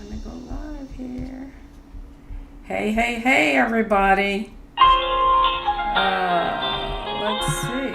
Trying to go live here. Hey, everybody. Let's see.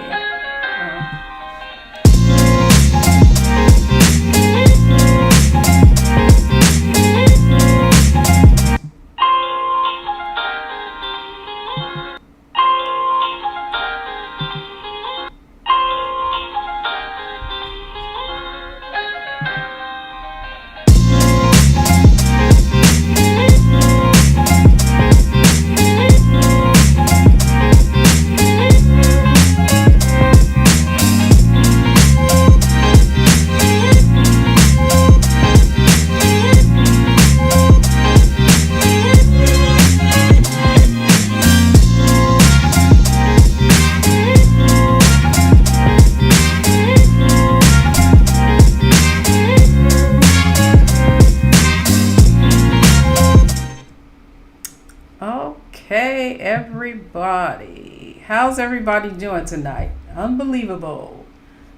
Okay, everybody. How's everybody doing tonight? Unbelievable.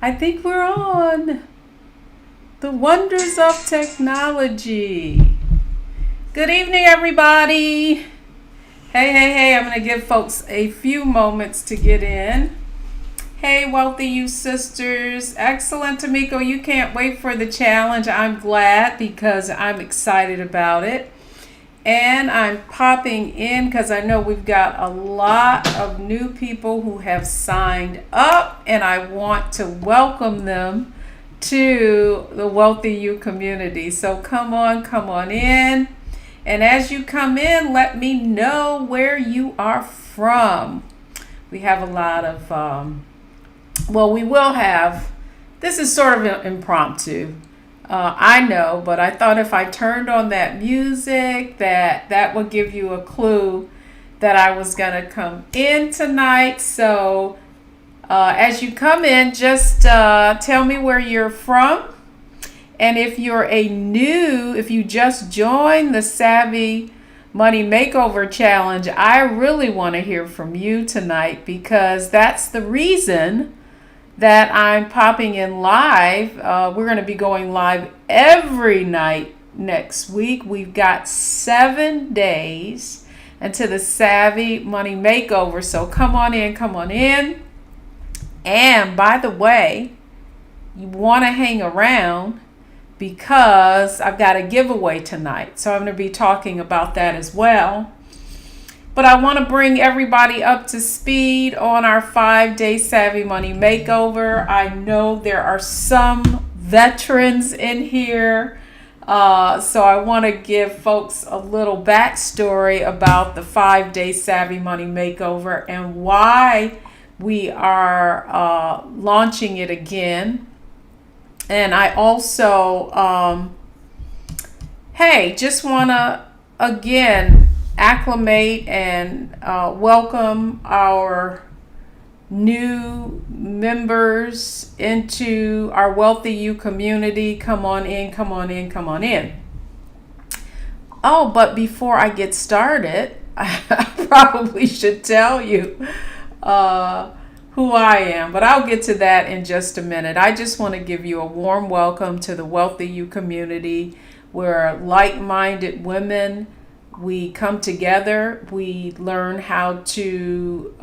I think we're on. The wonders of technology. Good evening, everybody. Hey. I'm going to give folks a few moments to get in. Hey, Wealthy You Sisters. Excellent, Tamiko. You can't wait for the challenge. I'm glad because I'm excited about it. And I'm popping in because I know we've got a lot of new people who have signed up, and I want to welcome them to the Wealthy You community. So come on in. And as you come in, let me know where you are from. We have a lot of, we will have, this is sort of impromptu. I know, but I thought if I turned on that music, that would give you a clue that I was going to come in tonight. So as you come in, just tell me where you're from. And if if you just joined the Savvy Money Makeover Challenge, I really want to hear from you tonight because that's the reason that I'm popping in live. We're going to be going live every night next week. We've got 7 days into the Savvy Money Makeover. So come on in. And by the way, you want to hang around because I've got a giveaway tonight. So I'm going to be talking about that as well. But I want to bring everybody up to speed on our 5-day Savvy Money Makeover. I know there are some veterans in here. So I want to give folks a little backstory about the 5-day Savvy Money Makeover and why we are launching it again. And I also, just want to, again, acclimate and welcome our new members into our Wealthy You community. Come on in. Oh, but before I get started, I probably should tell you who I am, but I'll get to that in just a minute. I just want to give you a warm welcome to the Wealthy You community. We're like-minded women. We come together, we learn how to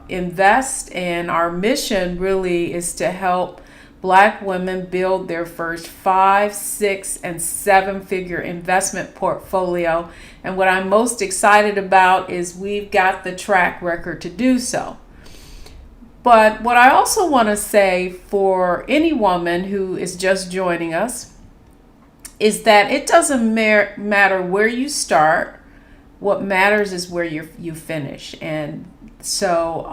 invest, and our mission really is to help Black women build their first 5, 6, and 7-figure investment portfolio. And what I'm most excited about is we've got the track record to do so. But what I also want to say for any woman who is just joining us is that it doesn't matter where you start. What matters is where you finish. And so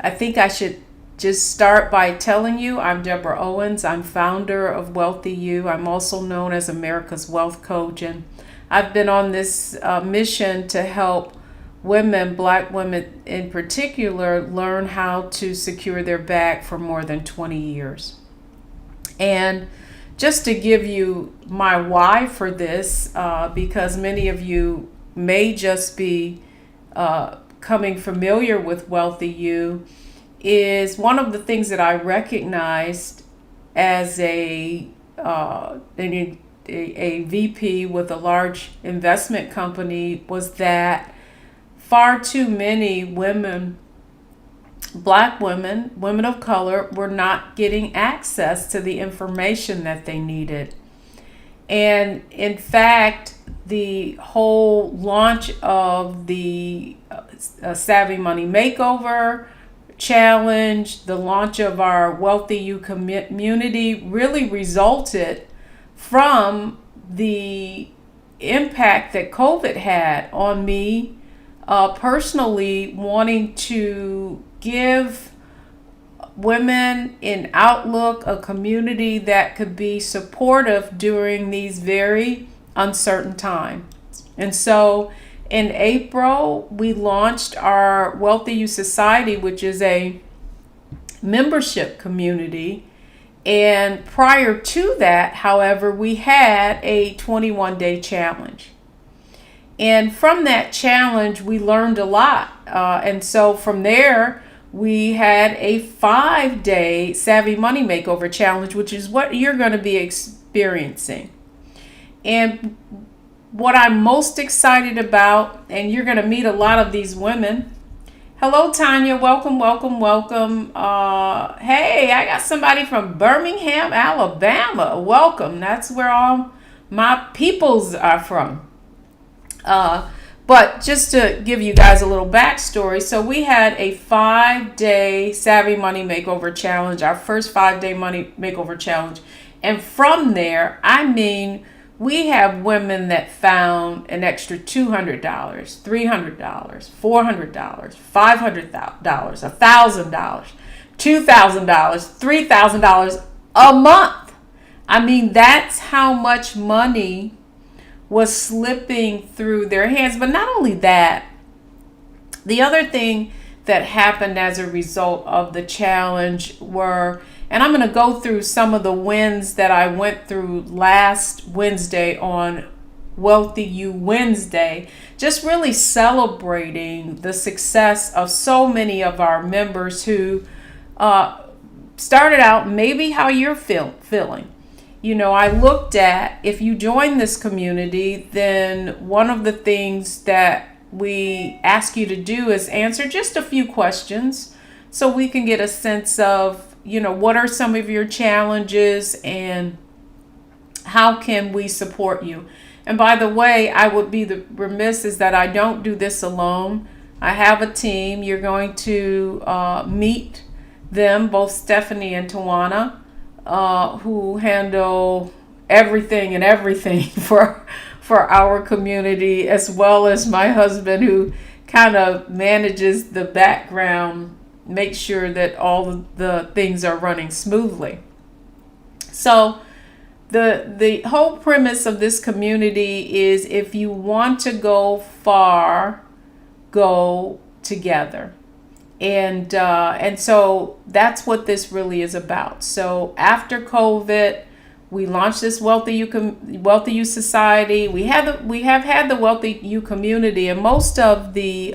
I think I should just start by telling you I'm Deborah Owens. I'm founder of Wealthy You. I'm also known as America's Wealth Coach. And I've been on this mission to help women, Black women in particular, learn how to secure their bag for more than 20 years. And just to give you my why for this, because many of you may just be coming familiar with Wealthy You, is one of the things that I recognized as an a VP with a large investment company, was that far too many women, Black women, women of color, were not getting access to the information that they needed. And in fact, the whole launch of the Savvy Money Makeover challenge, the launch of our Wealthy You community, really resulted from the impact that COVID had on me personally, wanting to give women in Outlook a community that could be supportive during these very uncertain times. And so in April, we launched our Wealthy You Society, which is a membership community. And prior to that, however, we had a 21-day challenge. And from that challenge, we learned a lot. And so from there, we had a 5-day Savvy Money Makeover challenge, which is what you're going to be experiencing. And what I'm most excited about, and you're going to meet a lot of these women. Hello, Tanya. Welcome, welcome, welcome. Hey, I got somebody from Birmingham, Alabama. Welcome. That's where all my peoples are from. But just to give you guys a little backstory, so we had a 5-day Savvy Money Makeover challenge, our first 5-day Money Makeover challenge. And from there, I mean, we have women that found an extra $200, $300, $400, $500, $1,000, $2,000, $3,000 a month. I mean, that's how much money was slipping through their hands. But not only that, the other thing that happened as a result of the challenge were, and I'm going to go through some of the wins that I went through last Wednesday on Wealthy You Wednesday, just really celebrating the success of so many of our members who started out maybe how you're feeling. You know, I looked at, if you join this community, then one of the things that we ask you to do is answer just a few questions so we can get a sense of, you know, what are some of your challenges and how can we support you? And by the way, I would be remiss is that I don't do this alone. I have a team. You're going to meet them, both Stephanie and Tawana, who handle everything for our community, as well as my husband, who kind of manages the background, make sure that all the things are running smoothly. So the whole premise of this community is, if you want to go far, go together. And so that's what this really is about. So after COVID, we launched this Wealthy You Society. We have had the Wealthy You community, and most of the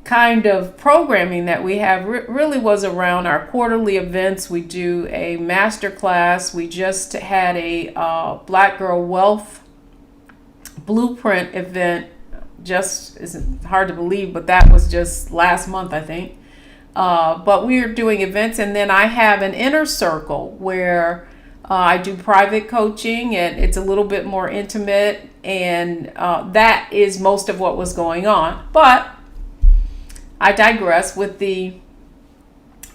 kind of programming that we have really was around our quarterly events. We do a master class. We just had a Black Girl Wealth Blueprint event. Just isn't hard to believe, but that was just last month, I think. But we are doing events, and then I have an inner circle where I do private coaching, and it's a little bit more intimate, and that is most of what was going on. But I digress. With the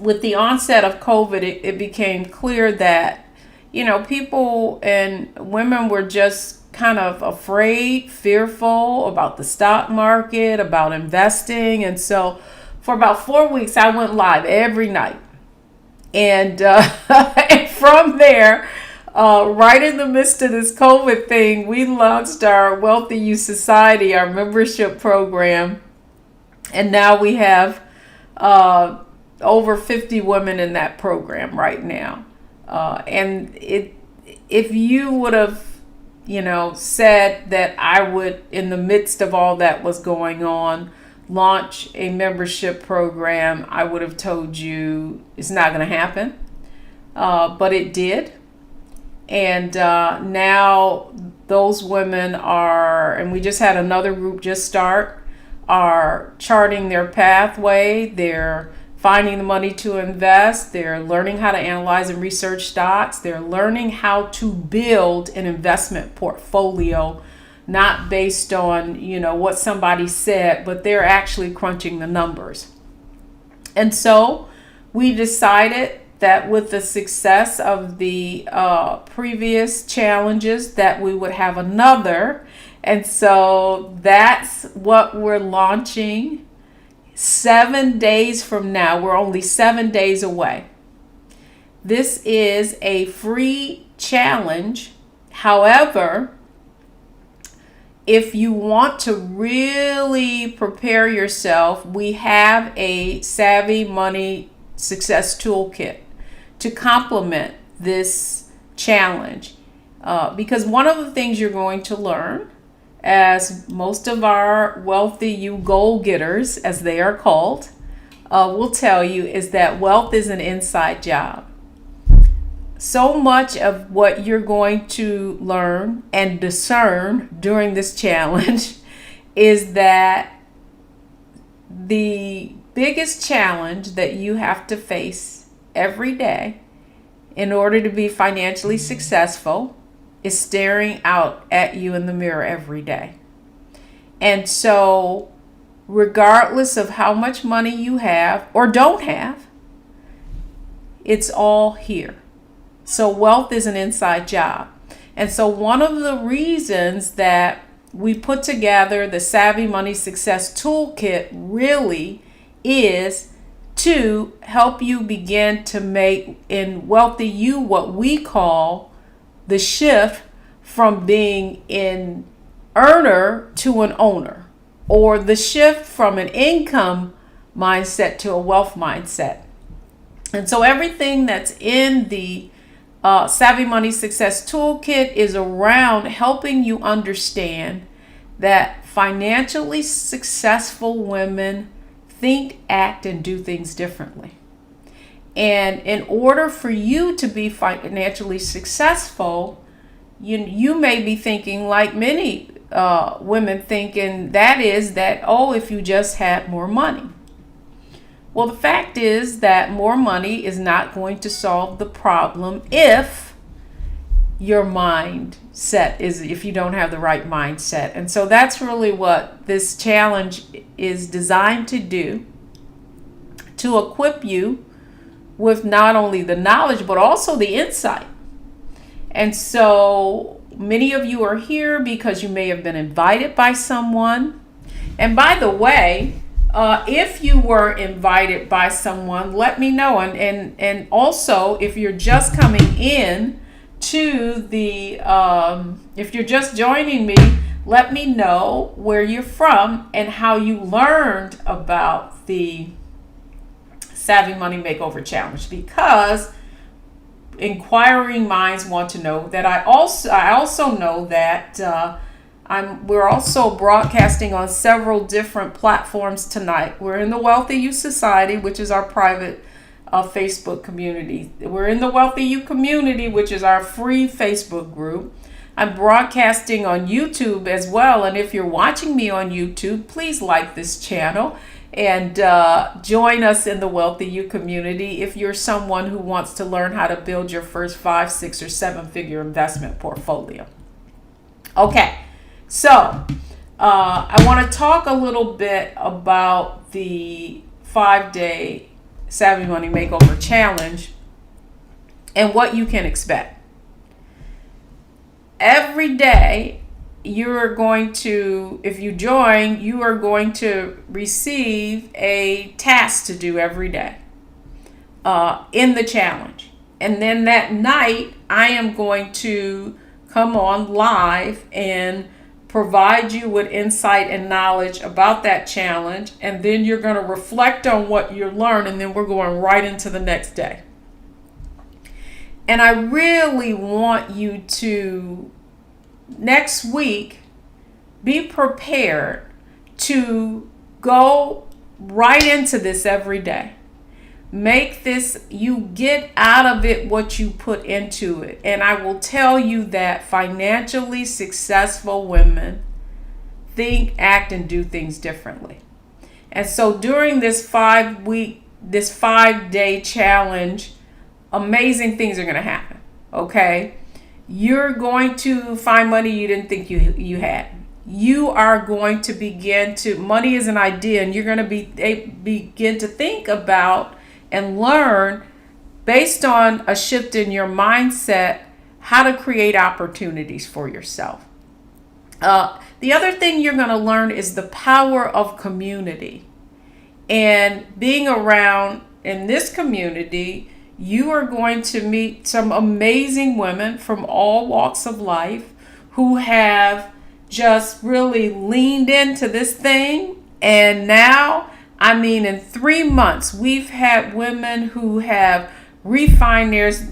onset of COVID, it became clear that, you know, people and women were just kind of afraid, fearful about the stock market, about investing. And so for about 4 weeks, I went live every night. And, and from there, right in the midst of this COVID thing, we launched our Wealthy You Society, our membership program. And now we have over 50 women in that program right now. And if you would have, you know, said that I would, in the midst of all that was going on, launch a membership program, I would have told you it's not going to happen. But it did. And now those women are, and we just had another group just start, are charting their pathway. They're finding the money to invest. They're learning how to analyze and research stocks. They're learning how to build an investment portfolio, not based on, what somebody said, but they're actually crunching the numbers. And so we decided that with the success of the previous challenges that we would have another. And so that's what we're launching 7 days from now. We're only 7 days away. This is a free challenge. However, if you want to really prepare yourself, we have a Savvy Money Success Toolkit to complement this challenge. Because one of the things you're going to learn, as most of our wealthy you goal getters, as they are called, will tell you, is that wealth is an inside job. So much of what you're going to learn and discern during this challenge is that the biggest challenge that you have to face every day in order to be financially successful is staring out at you in the mirror every day. And so, regardless of how much money you have or don't have, it's all here. So wealth is an inside job. And so one of the reasons that we put together the Savvy Money Success Toolkit really is to help you begin to make in Wealthy You what we call the shift from being an earner to an owner, or the shift from an income mindset to a wealth mindset. And so everything that's in the Savvy Money Success Toolkit is around helping you understand that financially successful women think, act, and do things differently. And in order for you to be financially successful, you may be thinking, like many women thinking, that is that, oh, if you just had more money. Well, the fact is that more money is not going to solve the problem if your mindset is, if you don't have the right mindset. And so that's really what this challenge is designed to do, to equip you with not only the knowledge, but also the insight. And so many of you are here because you may have been invited by someone. And by the way, if you were invited by someone, let me know. And also, if you're just coming in to the, if you're just joining me, let me know where you're from and how you learned about the Savvy Money Makeover Challenge, because inquiring minds want to know that. I also know that we're also broadcasting on several different platforms tonight. We're in the Wealthy You Society, which is our private Facebook community. We're in the Wealthy You Community, which is our free Facebook group. I'm broadcasting on YouTube as well. And if you're watching me on YouTube, please like this channel and join us in the Wealthy You community if you're someone who wants to learn how to build your first 5, 6, or 7-figure investment portfolio. Okay, so I want to talk a little bit about the 5-day Savvy Money Makeover Challenge and what you can expect. Every day, you're going to, if you join, you are going to receive a task to do every day in the challenge. And then that night, I am going to come on live and provide you with insight and knowledge about that challenge. And then you're going to reflect on what you learned, and then we're going right into the next day. And I really want you to, next week, be prepared to go right into this every day. Make this, you get out of it what you put into it. And I will tell you that financially successful women think, act, and do things differently. And so during this 5-day challenge, amazing things are going to happen. Okay. You're going to find money you didn't think you had. You are going to begin to, money is an idea, and you're going to begin to think about and learn based on a shift in your mindset how to create opportunities for yourself. The other thing you're going to learn is the power of community. And being around in this community, you are going to meet some amazing women from all walks of life who have just really leaned into this thing. And now, I mean, in 3 months, we've had women who have refinanced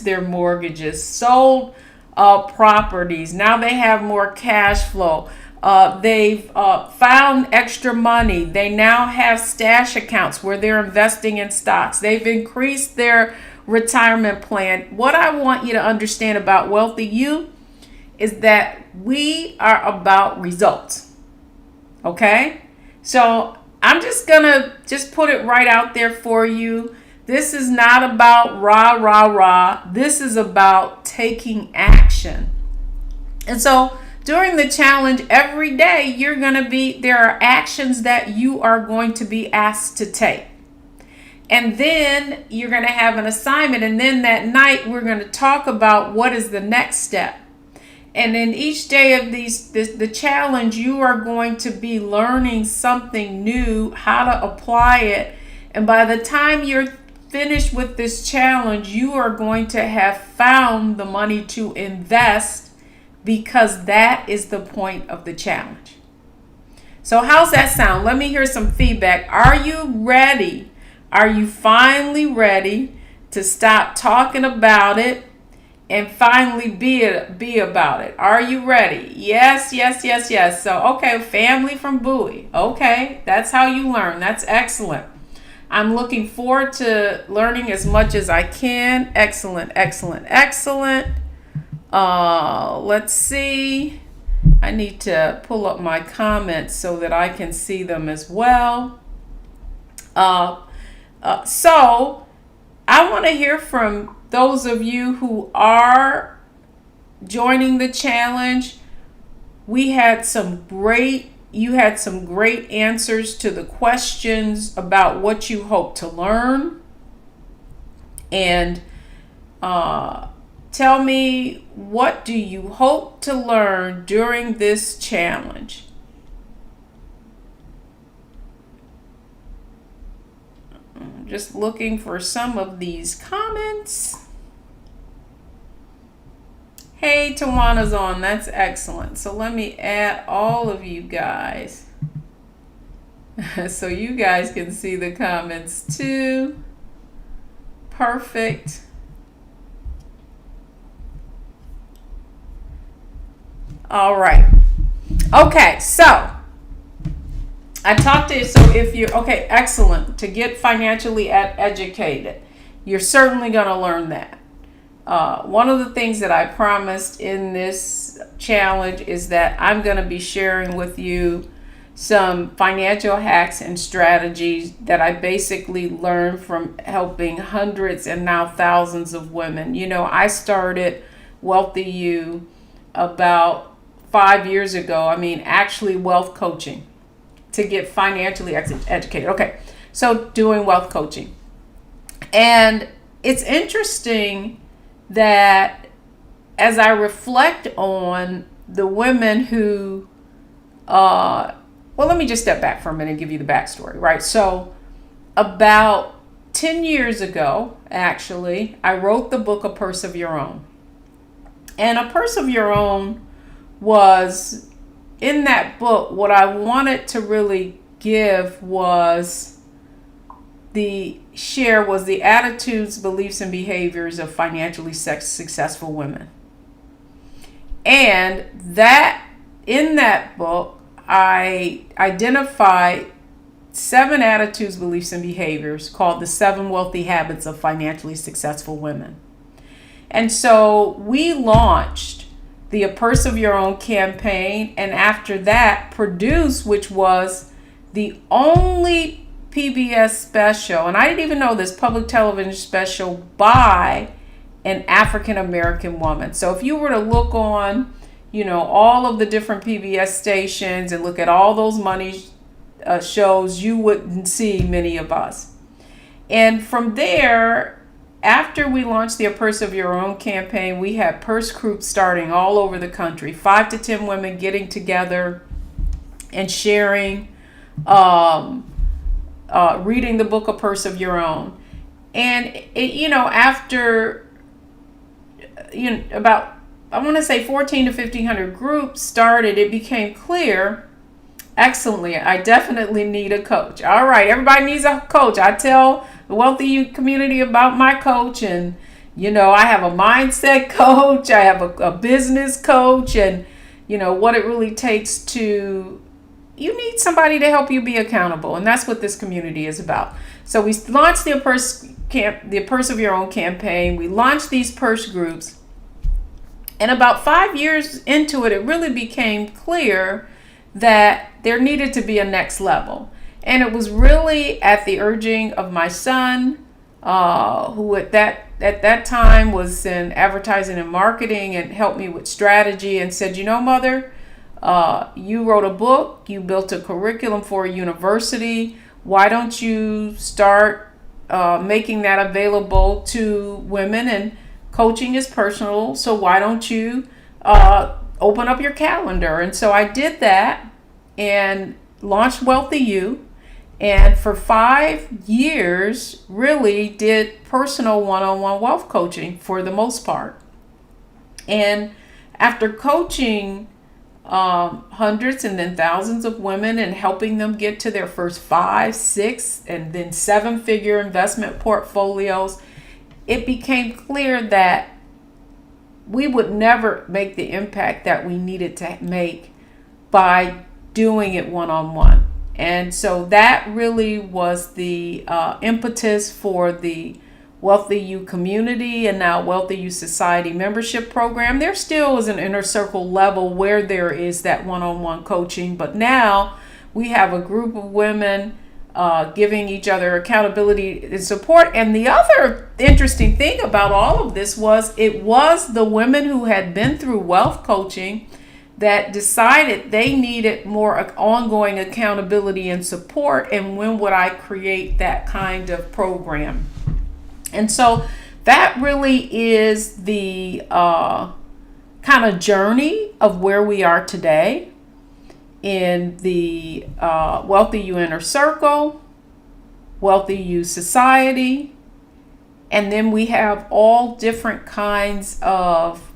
their mortgages, sold properties. Now they have more cash flow. They've found extra money. They now have stash accounts where they're investing in stocks. They've increased their retirement plan. What I want you to understand about Wealthy You is that we are about results. Okay? So I'm just going to put it right out there for you. This is not about rah, rah, rah. This is about taking action. And so during the challenge, every day there are actions that you are going to be asked to take. And then you're going to have an assignment. And then that night, we're going to talk about what is the next step. And in each day of the challenge, you are going to be learning something new, how to apply it. And by the time you're finished with this challenge, you are going to have found the money to invest, because that is the point of the challenge. So how's that sound? Let me hear some feedback. Are you ready? Are you finally ready to stop talking about it and finally be about it? Are you ready? Yes, yes, yes, yes. So, okay, family from Bowie. Okay, that's how you learn. That's excellent. I'm looking forward to learning as much as I can. Excellent, excellent, excellent. Let's see. I need to pull up my comments so that I can see them as well. So I want to hear from those of you who are joining the challenge. You had some great answers to the questions about what you hope to learn. And tell me, what do you hope to learn during this challenge? I'm just looking for some of these comments. Hey, Tawana's on. That's excellent. So let me add all of you guys so you guys can see the comments too. Perfect. All right. Okay, so I talked to you. So if you're, okay, excellent. To get financially educated, you're certainly going to learn that. One of the things that I promised in this challenge is that I'm going to be sharing with you some financial hacks and strategies that I basically learned from helping hundreds and now thousands of women. You know, I started Wealthy You about 5 years ago. I mean, actually wealth coaching to get financially educated. Okay, so doing wealth coaching. And it's interesting that as I reflect on the women who, well, let me just step back for a minute and give you the backstory, right? So about 10 years ago, actually, I wrote the book, A Purse of Your Own. And A Purse of Your Own was, in that book, what I wanted to really give was the attitudes, beliefs, and behaviors of financially successful women. And that in that book, I identified 7 attitudes, beliefs, and behaviors called the 7 Wealthy Habits of Financially Successful Women. And so we launched the A Purse of Your Own campaign, and after that produced, which was the only PBS special, and I didn't even know this, public television special by an African American woman. So if you were to look on, all of the different PBS stations and look at all those money shows, you wouldn't see many of us. And from there, after we launched the A Purse of Your Own campaign, we had purse groups starting all over the country, 5 to 10 women getting together and sharing, reading the book A Purse of Your Own. And after about, I want to say 14 to 1500 groups started, it became clear, excellently, I definitely need a coach. All right, everybody needs a coach. I tell the Wealthy You community about my coach, and I have a mindset coach, I have a business coach, and what it really takes to, you need somebody to help you be accountable, and that's what this community is about. So we launched the A Purse of Your Own campaign. We launched these purse groups, and about 5 years into it, it really became clear that there needed to be a next level. And it was really at the urging of my son, who at that time was in advertising and marketing and helped me with strategy, and said, Mother, you wrote a book, you built a curriculum for a university. Why don't you start making that available to women? And coaching is personal, so why don't you open up your calendar? And so I did that and launched Wealthy You, and for 5 years really did personal one-on-one wealth coaching for the most part. And after coaching hundreds and then thousands of women and helping them get to their first 5, 6, and then 7-figure investment portfolios, it became clear that we would never make the impact that we needed to make by doing it one-on-one. And so that really was the impetus for the Wealthy You community and now Wealthy You Society membership program. There still is an inner circle level where there is that one-on-one coaching, but now we have a group of women giving each other accountability and support. And the other interesting thing about all of this was it was the women who had been through wealth coaching that decided they needed more ongoing accountability and support, and when would I create that kind of program. And so that really is the kind of journey of where we are today in the Wealthy You Inner Circle, Wealthy You Society, and then we have all different kinds of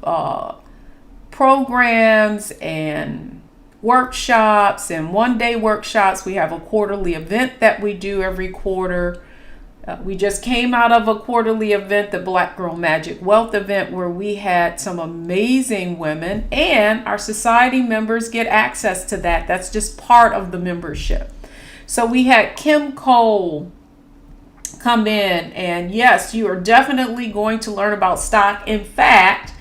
programs and workshops and one-day workshops. We have a quarterly event that we do every quarter. We just came out of a quarterly event, the Black Girl Magic Wealth event, where we had some amazing women, and our society members get access to that. That's just part of the membership. So we had Kim Cole come in, and yes, you are definitely going to learn about stock. In fact,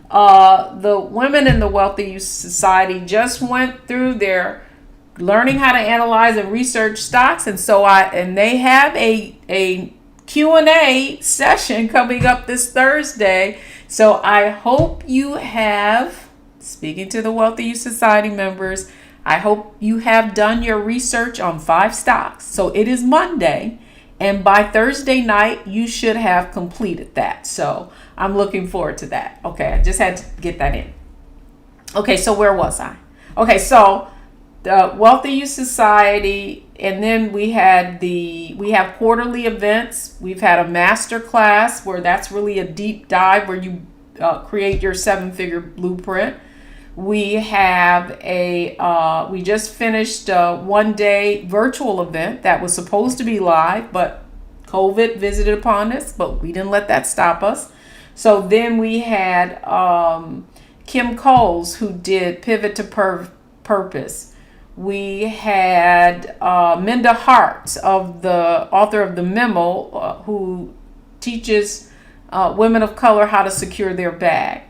the women in the Wealthy You Society just went through their learning how to analyze and research stocks, and so they have a Q&A session coming up this Thursday. So I hope you have, speaking to the Wealthy You Society members, I hope you have done your research on 5 stocks. So it is Monday, and by Thursday night you should have completed that. So I'm looking forward to that. Okay, I just had to get that in. Okay, so where was I? Okay, so the Wealthy You Society, and then we have quarterly events. We've had a master class where that's really a deep dive where you create your 7-figure blueprint. We have we just finished a one-day virtual event that was supposed to be live, but COVID visited upon us, but we didn't let that stop us. So then we had Kim Coles, who did Pivot to Purpose. We had Minda Harts, of the author of the Memo, who teaches women of color how to secure their bag.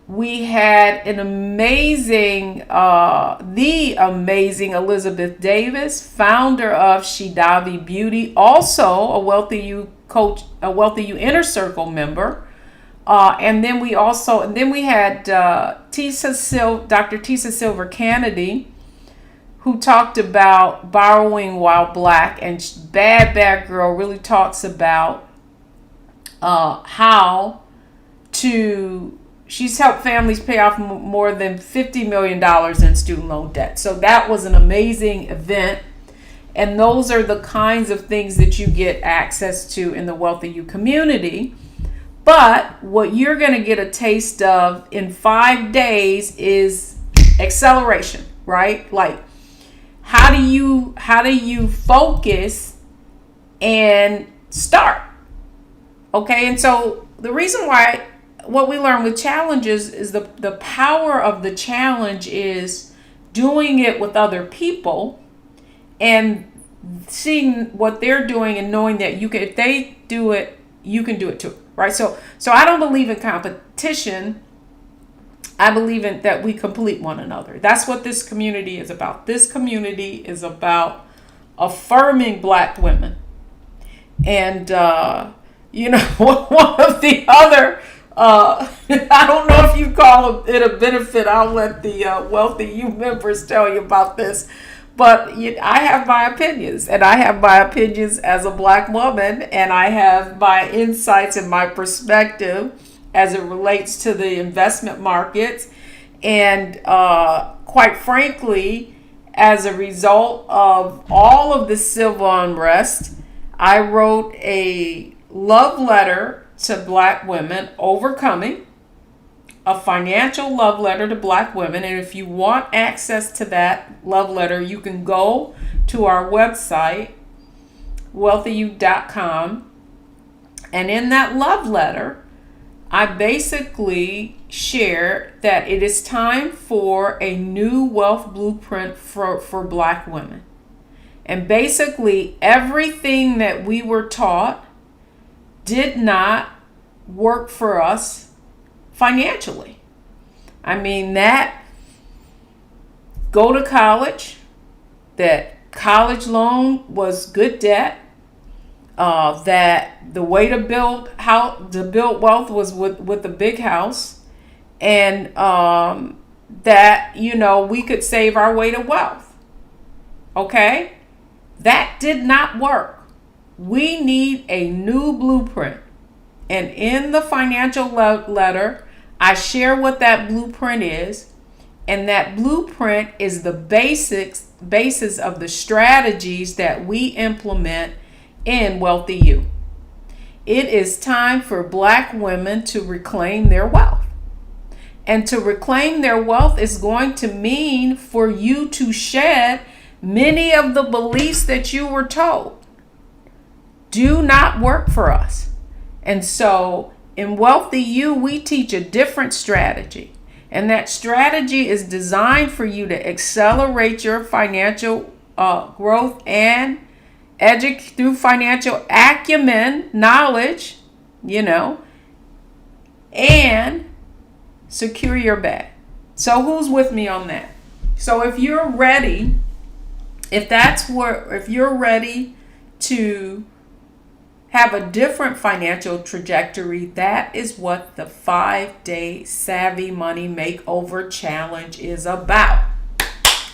We had an amazing, the amazing Elizabeth Davis, founder of Shidavi Beauty, also a Wealthy You coach, a Wealthy You Inner Circle member. And then we had Dr. Tisa Silver Kennedy, who talked about borrowing while black, and Bad Girl really talks about how to. She's helped families pay off more than $50 million in student loan debt. So that was an amazing event. And those are the kinds of things that you get access to in the Wealthy You community. But what you're going to get a taste of in 5 days is acceleration, right? Like, how do you focus and start? Okay, and so the reason why, what we learn with challenges is the power of the challenge is doing it with other people and seeing what they're doing and knowing that you can, if they do it, you can do it too, right? So I don't believe in competition. I believe in that we complete one another. That's what this community is about. This community is about affirming black women. And one of the other I don't know if you call it a benefit. I'll let the Wealthy You members tell you about this. But I have my opinions, and I have my opinions as a black woman, and I have my insights and my perspective as it relates to the investment markets. And quite frankly, as a result of all of the civil unrest, I wrote a love letter to black women, overcoming, a financial love letter to black women. And if you want access to that love letter, you can go to our website, wealthyu.com. And in that love letter, I basically share that it is time for a new wealth blueprint for black women. And basically everything that we were taught did not work for us financially. I mean, that go to college, that college loan was good debt, that the way to build wealth was with a big house, and that we could save our way to wealth. Okay, that did not work. We need a new blueprint. And in the financial letter, I share what that blueprint is. And that blueprint is the basis of the strategies that we implement in Wealthy You. It is time for black women to reclaim their wealth. And to reclaim their wealth is going to mean for you to shed many of the beliefs that you were told do not work for us. And so in Wealthy You, we teach a different strategy. And that strategy is designed for you to accelerate your financial growth and through financial acumen, knowledge, and secure your bag. So who's with me on that? So if you're ready, if you're ready to have a different financial trajectory, that is what the 5-day Savvy Money Makeover Challenge is about.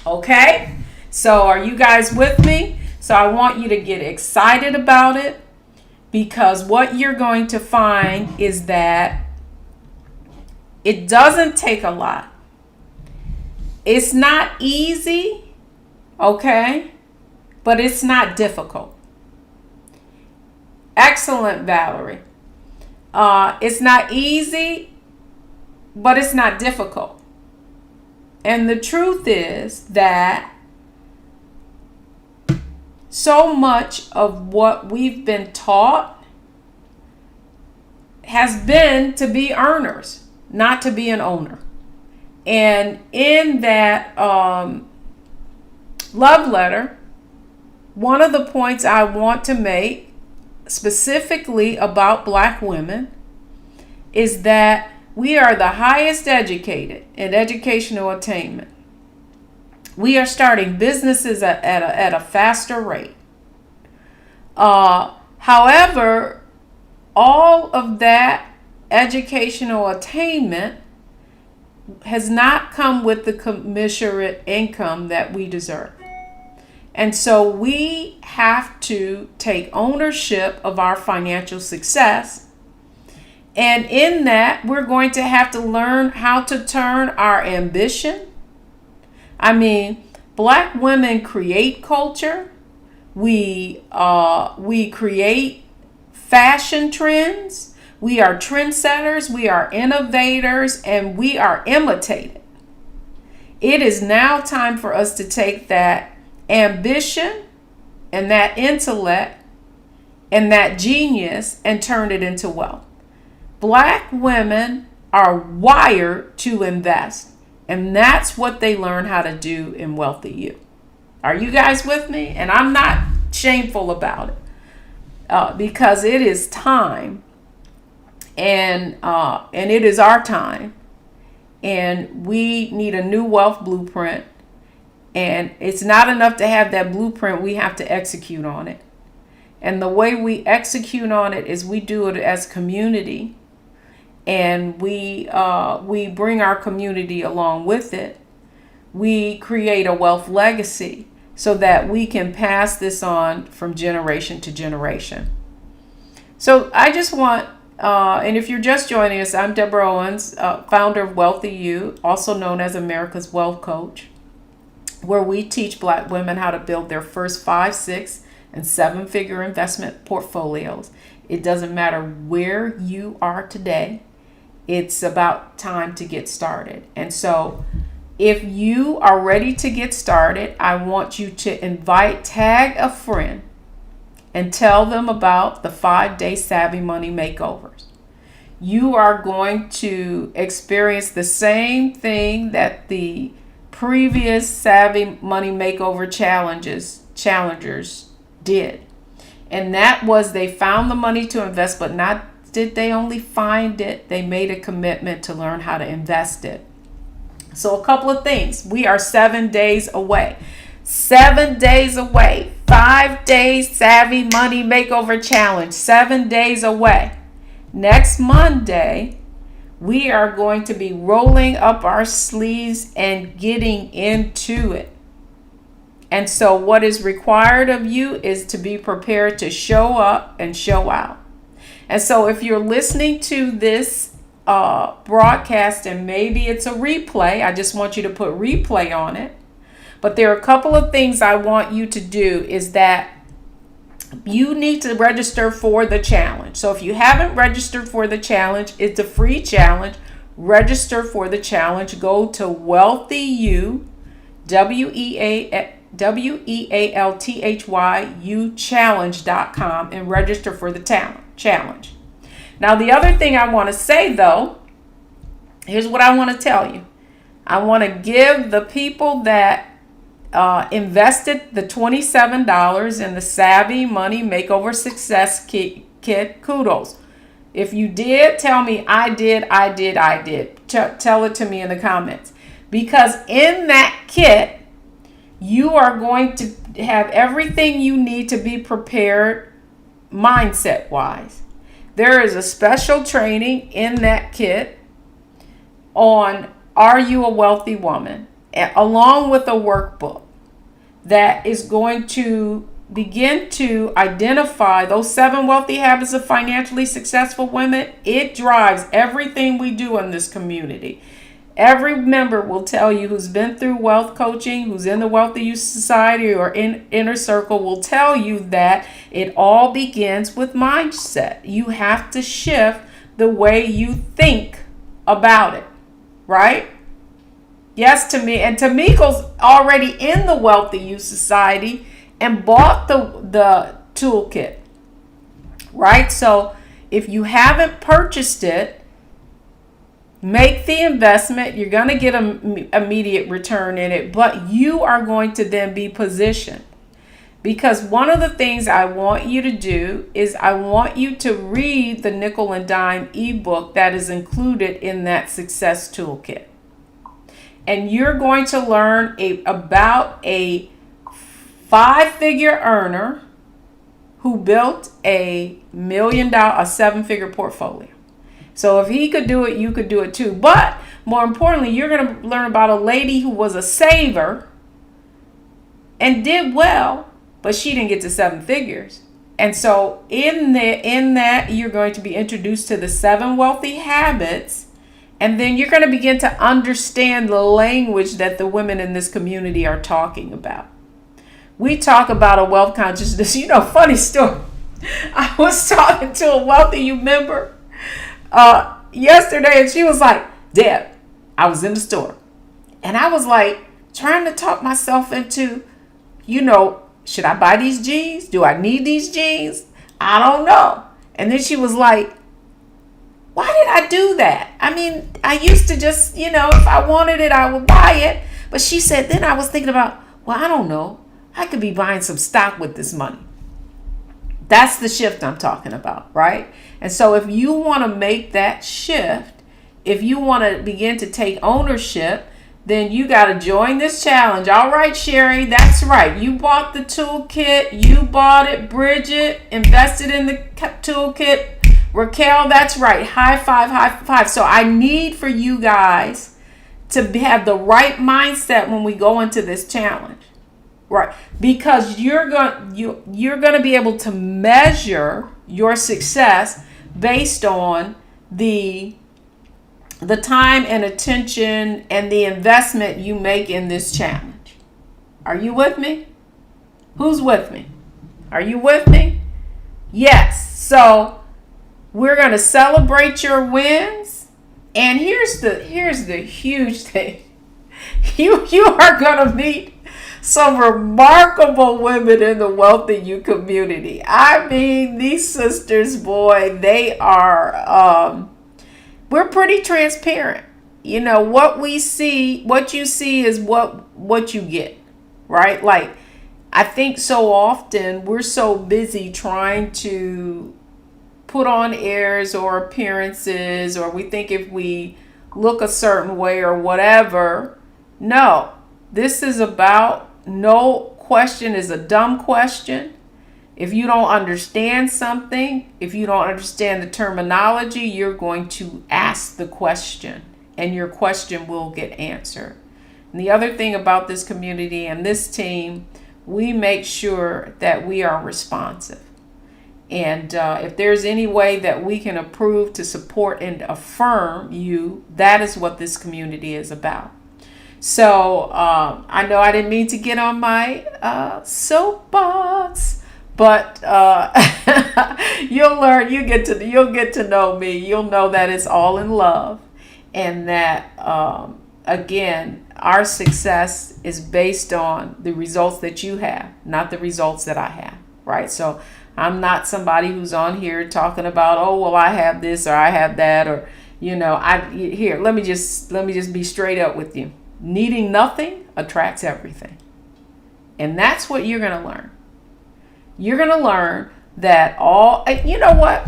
Okay? So are you guys with me? So I want you to get excited about it, because what you're going to find is that it doesn't take a lot. It's not easy, okay? But it's not difficult. Excellent, Valerie. It's not easy, but it's not difficult. And the truth is that so much of what we've been taught has been to be earners, not to be an owner. And in that, love letter, one of the points I want to make specifically about Black women is that we are the highest educated in educational attainment. We are starting businesses at a faster rate. However, all of that educational attainment has not come with the commensurate income that we deserve. And so we have to take ownership of our financial success. And in that, we're going to have to learn how to turn our ambition. Black women create culture. We create fashion trends. We are trendsetters. We are innovators, and we are imitated. It is now time for us to take that ambition and that intellect and that genius and turn it into wealth. Black women are wired to invest, and that's what they learn how to do in Wealthy You. Are you guys with me? And I'm not shameful about it because it is time, and it is our time, and we need a new wealth blueprint. And it's not enough to have that blueprint. We have to execute on it. And the way we execute on it is we do it as community. And we bring our community along with it. We create a wealth legacy so that we can pass this on from generation to generation. So I just want, and if you're just joining us, I'm Deborah Owens, founder of Wealthy You, also known as America's Wealth Coach, where we teach Black women how to build their first 5, 6, and 7-figure investment portfolios. It doesn't matter where you are today. It's about time to get started. And so if you are ready to get started, I want you to tag a friend and tell them about the 5-day Savvy Money Makeovers. You are going to experience the same thing that the previous Savvy Money Makeover challengers did. And that was they found the money to invest, but not did they only find it, they made a commitment to learn how to invest it. So a couple of things. We are 7 days away. 7 days away. 5 days Savvy Money Makeover Challenge. 7 days away. Next Monday, we are going to be rolling up our sleeves and getting into it. And so what is required of you is to be prepared to show up and show out. And so if you're listening to this broadcast and maybe it's a replay, I just want you to put replay on it. But there are a couple of things I want you to do is that you need to register for the challenge. So if you haven't registered for the challenge, it's a free challenge. Register for the challenge. Go to WealthyU, WealthyU challenge.com and register for the challenge. Now, the other thing I want to say, though, here's what I want to tell you. I want to give the people that invested the $27 in the Savvy Money Makeover Success Kit kudos. If you did, tell me I did. Tell it to me in the comments. Because in that kit, you are going to have everything you need to be prepared mindset-wise. There is a special training in that kit on Are You a Wealthy Woman? Along with a workbook that is going to begin to identify those 7 wealthy habits of financially successful women. It drives everything we do in this community. Every member will tell you who's been through wealth coaching, who's in the Wealthy Youth Society or in Inner Circle will tell you that it all begins with mindset. You have to shift the way you think about it, right? Yes, to me. And Tamiko's already in the Wealthy Youth Society and bought the toolkit, right? So if you haven't purchased it, Make the investment. You're going to get an immediate return in it, but you are going to then be positioned. Because one of the things I want you to do is I want you to read the Nickel and Dime ebook that is included in that success toolkit. And you're going to learn about a 5-figure earner who built a $1 million, a 7-figure portfolio. So if he could do it, you could do it too. But more importantly, you're going to learn about a lady who was a saver and did well, but she didn't get to 7 figures. And so in that, you're going to be introduced to the 7 wealthy habits. And then you're going to begin to understand the language that the women in this community are talking about. We talk about a wealth consciousness. Funny story. I was talking to a wealthy member yesterday, and she was like, Deb, I was in the store. And I was like, trying to talk myself into, should I buy these jeans? Do I need these jeans? I don't know. And then she was like, why did I do that? I mean, I used to just, if I wanted it, I would buy it. But she said, then I was thinking about, well, I don't know. I could be buying some stock with this money. That's the shift I'm talking about, right? And so if you want to make that shift, if you want to begin to take ownership, then you got to join this challenge. All right, Sherry, that's right. You bought the toolkit. You bought it. Bridget invested in the toolkit. Raquel, that's right. High five, high five. So I need for you guys to have the right mindset when we go into this challenge, right? Because you're going to be able to measure your success based on the time and attention and the investment you make in this challenge. Are you with me? Who's with me? Are you with me? Yes. So we're going to celebrate your wins. And here's the huge thing. You are going to meet some remarkable women in the Wealthy You community. I mean, these sisters, boy, they are... we're pretty transparent. What we see, what you see is what you get, right? Like, I think so often we're so busy trying to put on airs or appearances, or we think if we look a certain way or whatever. No, this is about, no question is a dumb question. If you don't understand something, if you don't understand the terminology, you're going to ask the question, and your question will get answered. And the other thing about this community and this team, we make sure that we are responsive. And if there's any way that we can approve, to support and affirm you, that is what this community is about. So I know I didn't mean to get on my soapbox, but you'll learn. You'll get to know me. You'll know that it's all in love, and that again, our success is based on the results that you have, not the results that I have. Right? So I'm not somebody who's on here talking about, oh, well, I have this or I have that, or let me just be straight up with you. Needing nothing attracts everything. And that's what you're going to learn. You're going to learn that you know what?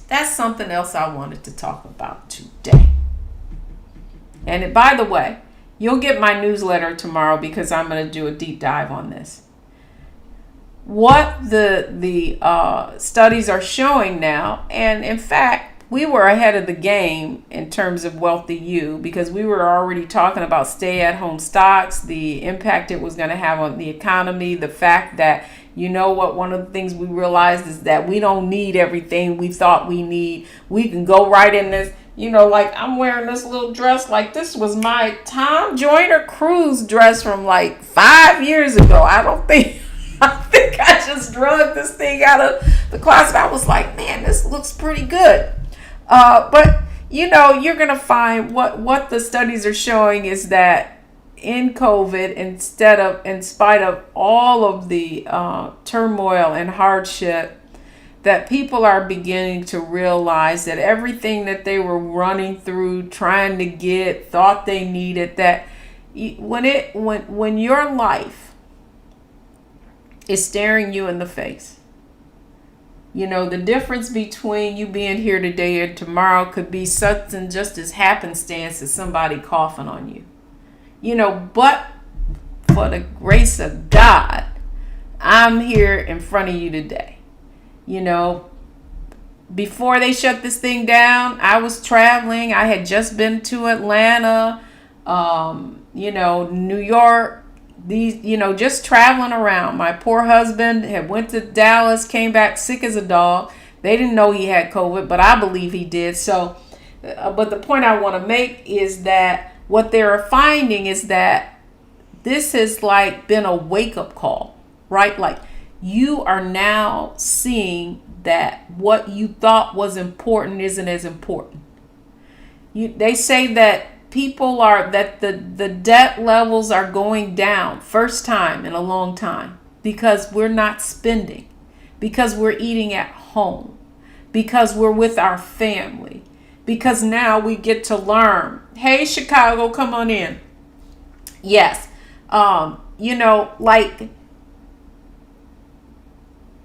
That's something else I wanted to talk about today. And by the way, you'll get my newsletter tomorrow, because I'm going to do a deep dive on this. What the studies are showing now, and in fact, we were ahead of the game in terms of Wealthy You, because we were already talking about stay-at-home stocks, the impact it was going to have on the economy, the fact that, one of the things we realized is that we don't need everything we thought we need. We can go right in this, like I'm wearing this little dress, like this was my Tom Joyner cruise dress from like 5 years ago. I think I just drug this thing out of the closet. I was like, man, this looks pretty good. But you're going to find what the studies are showing is that in COVID, in spite of all of the turmoil and hardship, that people are beginning to realize that everything that they were running through, trying to get, thought they needed, that when your life is staring you in the face, the difference between you being here today and tomorrow could be something just as happenstance as somebody coughing on you. But for the grace of God, I'm here in front of you today. Before they shut this thing down, I was traveling. I had just been to Atlanta, New York, just traveling around. My poor husband had went to Dallas, came back sick as a dog. They didn't know he had COVID, but I believe he did. So, but the point I want to make is that what they're finding is that this has like been a wake-up call, right? Like, you are now seeing that what you thought was important isn't as important. They say that the debt levels are going down, first time in a long time, because we're not spending, because we're eating at home, because we're with our family, because now we get to learn. Hey, Chicago, come on in. Yes.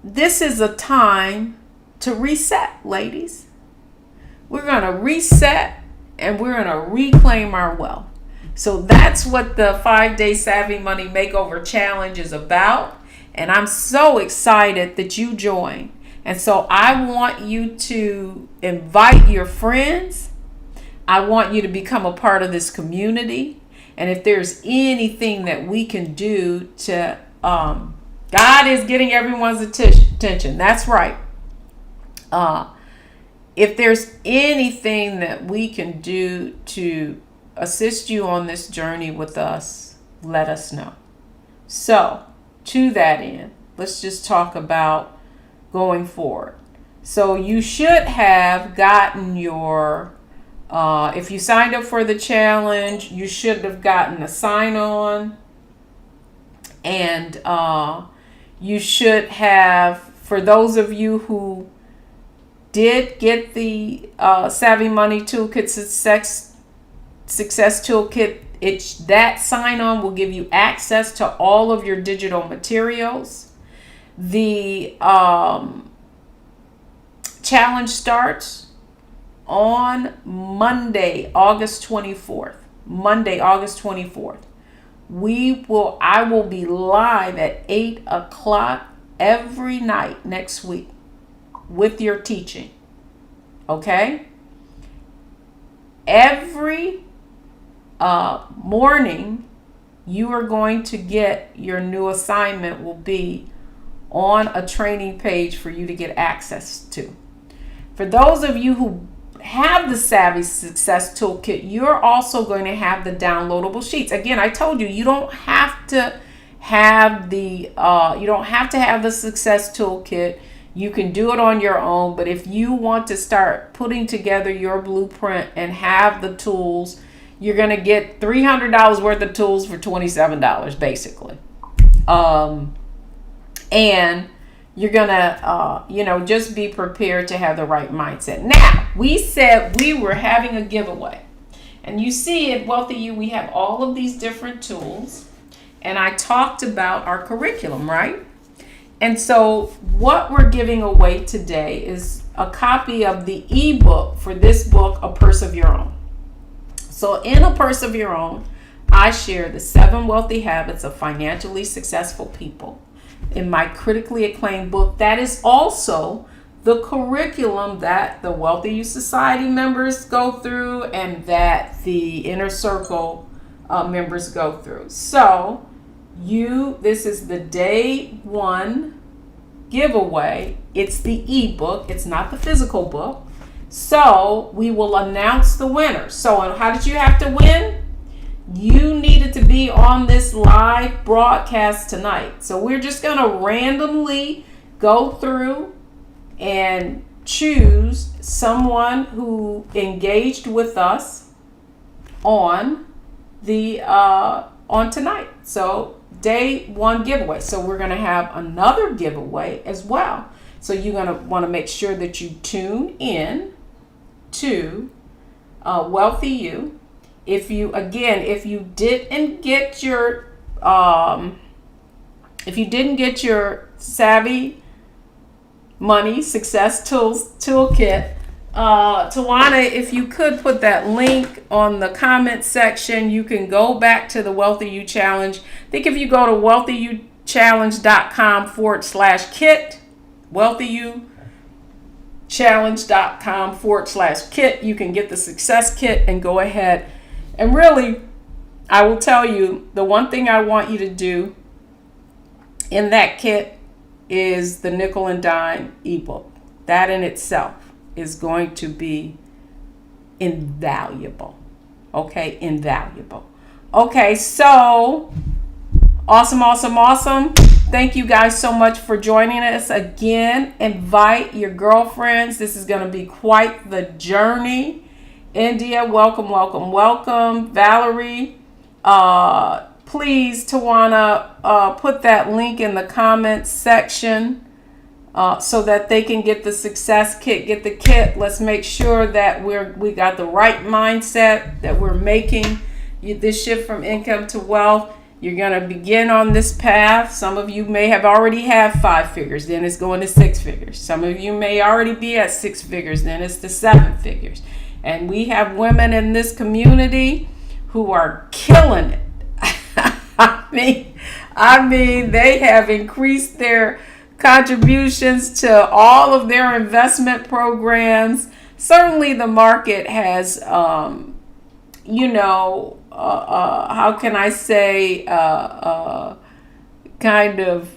This is a time to reset, ladies. We're going to reset and we're going to reclaim our wealth. So that's what the 5-day Savvy Money Makeover Challenge is about. And I'm so excited that you joined. And so I want you to invite your friends. I want you to become a part of this community. And if there's anything that we can do to, God is getting everyone's attention. That's right. If there's anything that we can do to assist you on this journey with us, let us know. So, to that end, let's just talk about going forward. So you should have gotten your, if you signed up for the challenge, you should have gotten a sign-on. And you should have, for those of you who did get the Savvy Money Toolkit Success Toolkit, that sign-on will give you access to all of your digital materials. The challenge starts on Monday, August 24th. I will be live at 8 o'clock every night next week with your teaching. Okay? Every morning, you are going to get your new assignment will be on a training page for you to get access to. For those of you who have the Savvy Success Toolkit, you're also going to have the downloadable sheets. Again, I told you, you don't have to have the Success Toolkit. You can do it on your own, but if you want to start putting together your blueprint and have the tools, you're going to get $300 worth of tools for $27, basically. And you're going to, just be prepared to have the right mindset. Now, we said we were having a giveaway. And you see at Wealthy You, we have all of these different tools. And I talked about our curriculum, right? And so what we're giving away today is a copy of the ebook for this book, A Purse of Your Own. So in A Purse of Your Own, I share the 7 wealthy habits of financially successful people. In my critically acclaimed book, that is also the curriculum that the Wealthy You Society members go through and that the Inner Circle members go through. So this is the day 1 giveaway. It's the ebook. It's not the physical book. So we will announce the winner. So how did you have to win? You needed to be on this live broadcast tonight. So we're just going to randomly go through and choose someone who engaged with us on tonight. So day 1 giveaway. So we're going to have another giveaway as well. So you're going to want to make sure that you tune in to Wealthy You. If you didn't get your Savvy Money Success Tools Toolkit, Tawana, if you could put that link on the comment section, you can go back to the Wealthy You Challenge. I think if you go to wealthyouchallenge.com/kit, wealthyouchallenge.com/kit, you can get the success kit and go ahead. And really, I will tell you, the one thing I want you to do in that kit is the nickel and dime ebook. That in itself is going to be invaluable. Okay, invaluable. Okay, so awesome. Thank you guys so much for joining us again. Invite your girlfriends. This is going to be quite the journey. India, welcome. Valerie, please, Tawana, put that link in the comments section so that they can get the success kit, get the kit. Let's make sure that we got the right mindset, that we're making this shift from income to wealth. You're going to begin on this path. Some of you may have already have 5 figures, then it's going to 6 figures. Some of you may already be at 6 figures, then it's to 7 figures. And we have women in this community who are killing it. I mean, they have increased their contributions to all of their investment programs. Certainly the market has, how can I say, kind of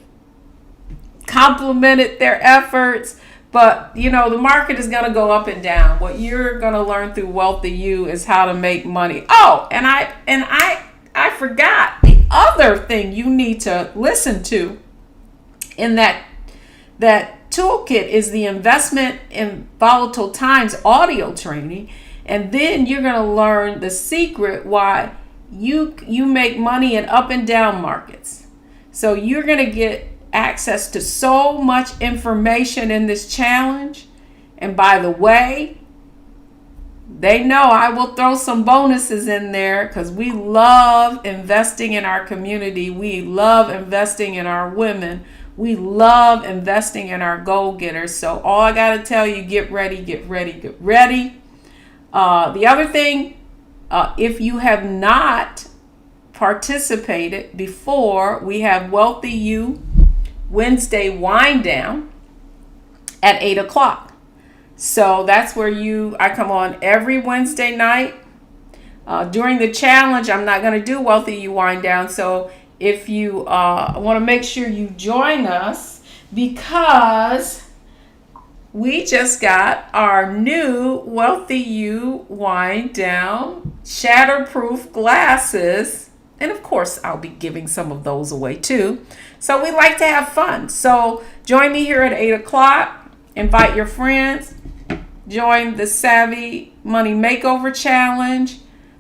complimented their efforts. But, the market is going to go up and down. What you're going to learn through Wealthy You is how to make money. Oh, and I forgot the other thing you need to listen to in that toolkit is the Investment in Volatile Times audio training. And then you're going to learn the secret why you make money in up and down markets. So you're going to get access to so much information in this challenge. And by the way, they know I will throw some bonuses in there because we love investing in our community. We love investing in our women. We love investing in our goal-getters. So all I got to tell you, get ready. The other thing, if you have not participated before, we have Wealthy You Wednesday wind down at 8 o'clock. So that's where I come on every Wednesday night. During the challenge, I'm not going to do Wealthy You wind down. So if you want to make sure you join us, because we just got our new Wealthy You wind down shatterproof glasses. And of course, I'll be giving some of those away too. So we like to have fun. So join me here at 8 o'clock. Invite your friends. Join the Savvy Money Makeover Challenge.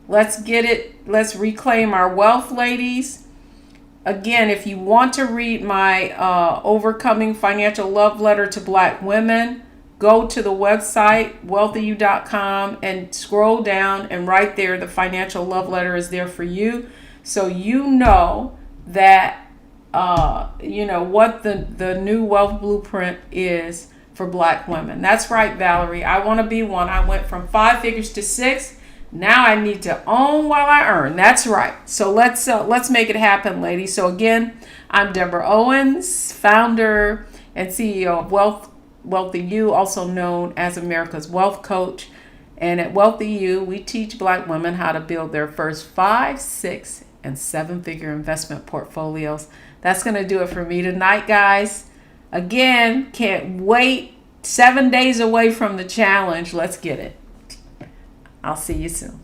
Let's get it. Let's reclaim our wealth, ladies. Again, if you want to read my Overcoming Financial Love Letter to Black Women, go to the website, wealthyu.com, and scroll down. And right there, the financial love letter is there for you. So you know that, what the new wealth blueprint is for Black women. That's right, Valerie. I want to be one. I went from 5 figures to 6. Now I need to own while I earn. That's right. So let's make it happen, ladies. So again, I'm Deborah Owens, founder and CEO of Wealthy You, also known as America's Wealth Coach. And at Wealthy You, we teach Black women how to build their first 5, 6, and 7-figure investment portfolios. That's going to do it for me tonight, guys. Again, can't wait. 7 days away from the challenge. Let's get it. I'll see you soon.